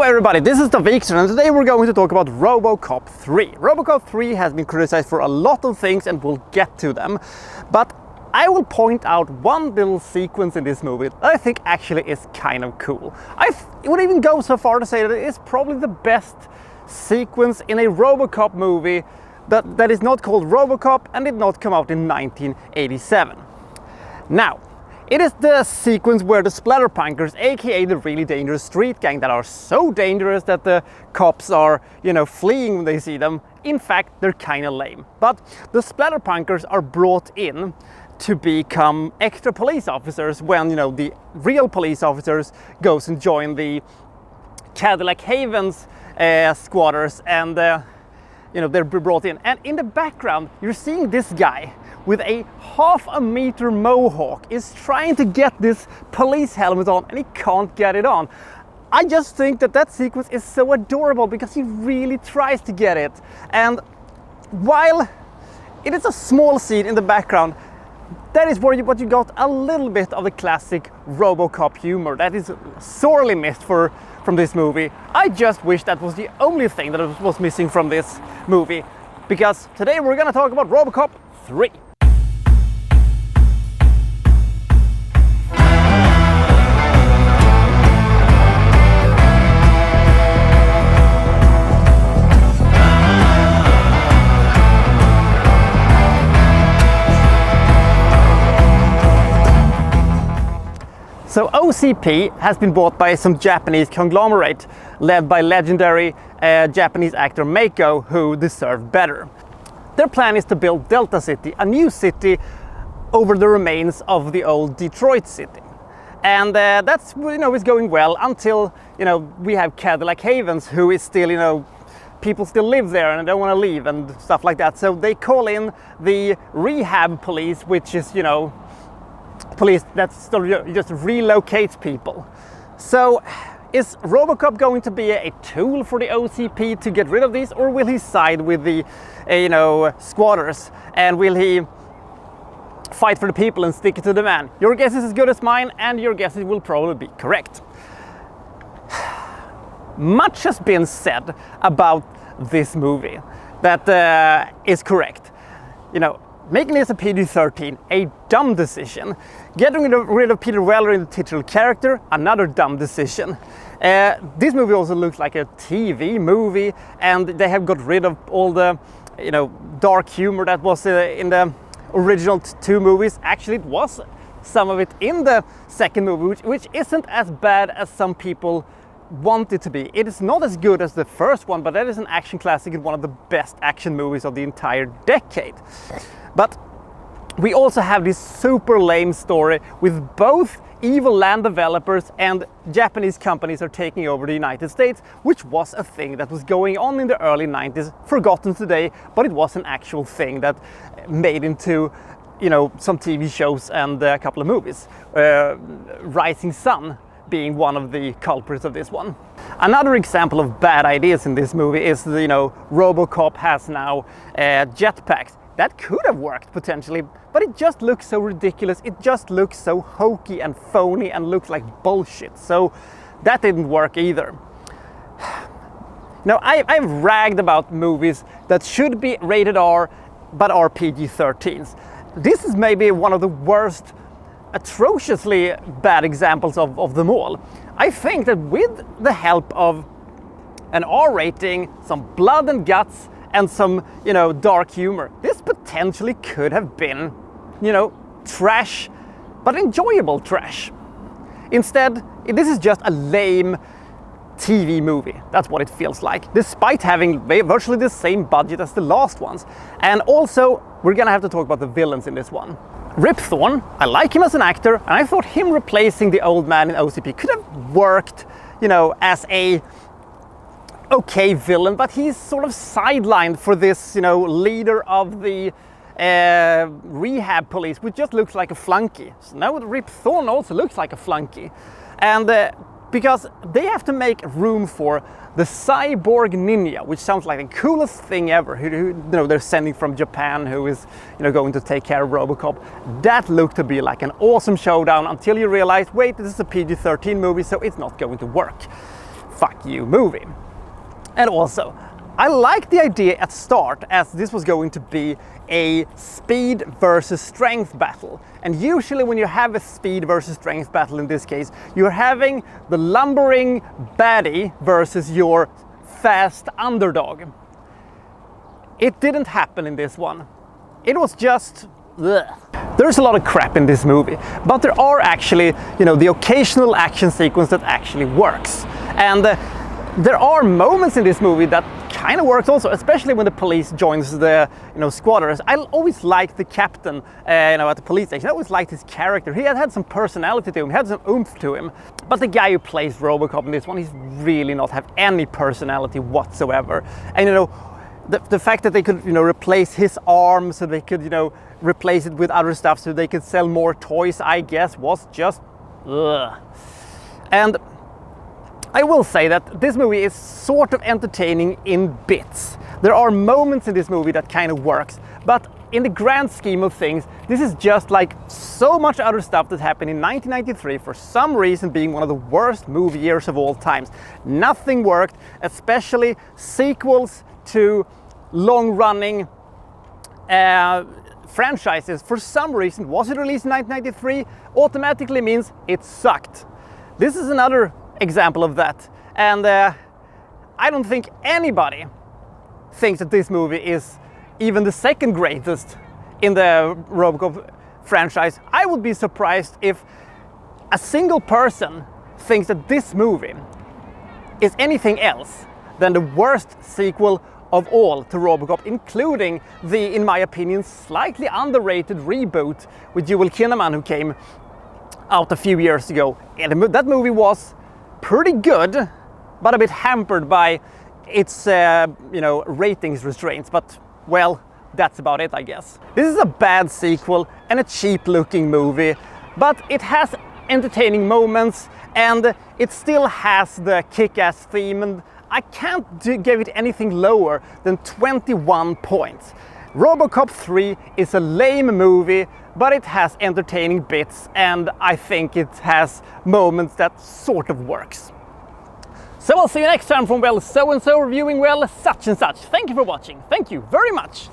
everybody, this is Alvik, and today we're going to talk about Robocop 3. Robocop 3 has been criticized for a lot of things and we'll get to them. But I will point out one little sequence in this movie that I think actually is kind of cool. I would even go so far to say that it is probably the best sequence in a Robocop movie that is not called Robocop and did not come out in 1987. Now, it is the sequence where the Splatterpunkers, aka the really dangerous street gang that are so dangerous that the cops are, fleeing when they see them. In fact, they're kind of lame. But the Splatterpunkers are brought in to become extra police officers when, the real police officers goes and join the Cadillac Havens squatters, and they're brought in. And in the background, you're seeing this guy with a half-a-meter mohawk is trying to get this police helmet on, and he can't get it on. I just think that sequence is so adorable because he really tries to get it. And while it is a small scene in the background, that is what you got a little bit of the classic Robocop humor that is sorely missed from this movie. I just wish that was the only thing that was missing from this movie, because today we're gonna talk about Robocop 3. So OCP has been bought by some Japanese conglomerate led by legendary Japanese actor Mako, who deserved better. Their plan is to build Delta City, a new city over the remains of the old Detroit city. And that's, is going well until, we have Cadillac Havens, who is still, people still live there and don't want to leave and stuff like that. So they call in the rehab police, which is, police that just relocates people. So is Robocop going to be a tool for the OCP to get rid of these, or will he side with the squatters, and will he fight for the people and stick it to the man? Your guess is as good as mine, and your guesses will probably be correct. Much has been said about this movie that is correct. Making this a PG-13, a dumb decision. Getting rid of Peter Weller in the titular character, another dumb decision. This movie also looks like a TV movie, and they have got rid of all the, dark humor that was in the original two movies. Actually, it was some of it in the second movie, which isn't as bad as some people want it to be. It is not as good as the first one, but that is an action classic and one of the best action movies of the entire decade. But we also have this super lame story with both evil land developers and Japanese companies are taking over the United States, which was a thing that was going on in the early 90s, forgotten today, but it was an actual thing that made into, some TV shows and a couple of movies. Rising Sun being one of the culprits of this one. Another example of bad ideas in this movie is, Robocop has now jetpacks. That could have worked potentially, but it just looks so ridiculous. It just looks so hokey and phony and looks like bullshit. So that didn't work either. Now, I've ragged about movies that should be rated R but are PG-13s. This is maybe one of the worst, atrociously bad examples of them all. I think that with the help of an R rating, some blood and guts, and some, dark humor, this potentially could have been, trash, but enjoyable trash. Instead, this is just a lame TV movie. That's what it feels like, despite having virtually the same budget as the last ones. And also, we're gonna have to talk about the villains in this one. Rip Thorn, I like him as an actor, and I thought him replacing the old man in OCP could have worked, as a okay villain, but he's sort of sidelined for this, leader of the rehab police, which just looks like a flunky. So now Rip Thorn also looks like a flunky. And because they have to make room for the cyborg ninja, which sounds like the coolest thing ever, who they're sending from Japan, who is going to take care of Robocop. That looked to be like an awesome showdown until you realize, wait, this is a PG-13 movie, so it's not going to work. fuck you movie. And also, I like the idea at start as this was going to be a speed versus strength battle. And usually when you have a speed versus strength battle in this case, you're having the lumbering baddie versus your fast underdog. It didn't happen in this one. It was just ugh. There's a lot of crap in this movie, but there are actually, the occasional action sequence that actually works. And there are moments in this movie that kind of works also, especially when the police joins the squatters. I always liked the captain at the police station. I always liked his character. He had some personality to him, he had some oomph to him. But the guy who plays Robocop in this one, he's really not have any personality whatsoever. And the fact that they could replace his arm, so they could replace it with other stuff so they could sell more toys, I guess, was just ugh. And I will say that this movie is sort of entertaining in bits. There are moments in this movie that kind of works, but in the grand scheme of things, this is just like so much other stuff that happened in 1993, for some reason being one of the worst movie years of all times. Nothing worked, especially sequels to long-running franchises. For some reason, was it released in 1993? Automatically means it sucked. This is another example of that, and I don't think anybody thinks that this movie is even the second greatest in the Robocop franchise. I would be surprised if a single person thinks that this movie is anything else than the worst sequel of all to Robocop, including the, in my opinion, slightly underrated reboot with Joel Kinnaman, who came out a few years ago. And that movie was pretty good, but a bit hampered by its ratings restraints. But well, that's about it, I guess. This is a bad sequel and a cheap looking movie, but it has entertaining moments and it still has the kick-ass theme, and I can't give it anything lower than 21 points. Robocop 3 is a lame movie, but it has entertaining bits, and I think it has moments that sort of works. So I'll see you next time from, well, so-and-so reviewing, well, such and such. Thank you for watching. Thank you very much.